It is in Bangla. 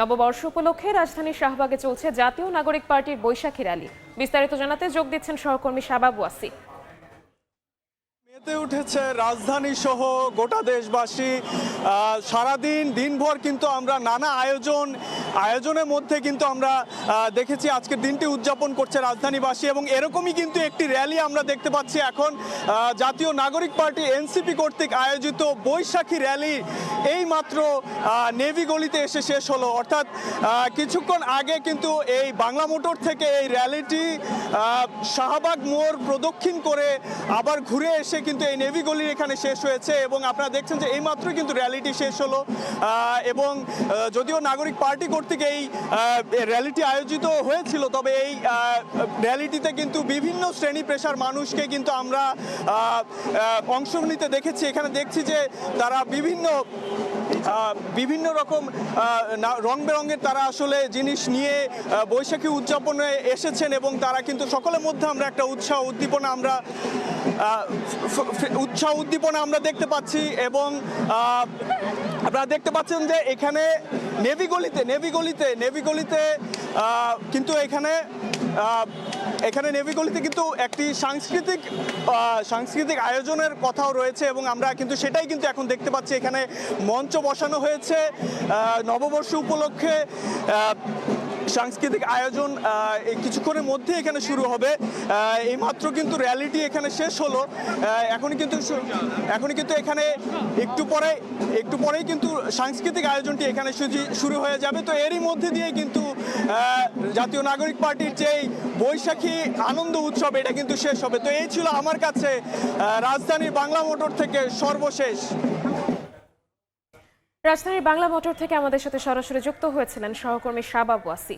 নববর্ষ উপলক্ষে রাজধানীর শাহবাগে চলছে জাতীয় নাগরিক পার্টির বৈশাখী র্যালি। বিস্তারিত জানাতে যোগ দিচ্ছেন সহকর্মী শাবাব ওয়াসি। মেতে উঠেছে রাজধানী সহ গোটা দেশবাসী। সারাদিন দিনভর কিন্তু আমরা নানা আয়োজনের মধ্যে কিন্তু আমরা দেখেছি আজকের দিনটি উদযাপন করছে রাজধানীবাসী, এবং এরকমই কিন্তু একটি র্যালি আমরা দেখতে পাচ্ছি এখন। জাতীয় নাগরিক পার্টি এনসিপি কর্তৃক আয়োজিত বৈশাখী র্যালি এই মাত্র নেভি গলিতে এসে শেষ হলো। অর্থাৎ কিছুক্ষণ আগে কিন্তু এই বাংলা মোটর থেকে এই র্যালিটি শাহবাগ মোড় প্রদক্ষিণ করে আবার ঘুরে এসে কিন্তু এই নেভি গলির এখানে শেষ হয়েছে, এবং আপনারা দেখছেন যে এই মাত্রই কিন্তু র্যালিটি শেষ হলো। এবং যদিও নাগরিক পার্টি কর্তৃক এই র্যালিটি আয়োজিত হয়েছিল, তবে এই র্যালিটিতে কিন্তু বিভিন্ন শ্রেণী পেশার মানুষকে কিন্তু আমরা অংশ নিতে দেখেছি। এখানে দেখছি যে তারা বিভিন্ন রকম রং বেরঙের তারা আসলে জিনিস নিয়ে বৈশাখী উদযাপনে এসেছেন, এবং তারা কিন্তু সকলের মধ্যে আমরা একটা উৎসাহ উদ্দীপনা আমরা দেখতে পাচ্ছি। এবং আপনারা দেখতে পাচ্ছেন যে এখানে নেভি গলিতে কিন্তু এখানে নেভি গলিতে কিন্তু একটি সাংস্কৃতিক আয়োজনের কথাও রয়েছে, এবং আমরা কিন্তু সেটাই কিন্তু এখন দেখতে পাচ্ছি। এখানে মঞ্চ বসানো হয়েছে নববর্ষ উপলক্ষে। সাংস্কৃতিক আয়োজন এই কিছুক্ষণের মধ্যে এখানে শুরু হবে। এইমাত্র কিন্তু র্যালিটি এখানে শেষ হলো। এখনই কিন্তু এখানে একটু পরেই কিন্তু সাংস্কৃতিক আয়োজনটি এখানে শুরু হয়ে যাবে। তো এরই মধ্যে দিয়ে কিন্তু জাতীয় নাগরিক পার্টির যেই বৈশাখী আনন্দ উৎসব এটা কিন্তু শেষ হবে। তো এই ছিল আমার কাছে রাজধানীর বাংলা মোটর থেকে সর্বশেষ। রাজধানীর বাংলা মোটর থেকে আমাদের সাথে সরাসরি যুক্ত হয়েছিলেন সহকর্মী শাবাব ওয়াসি।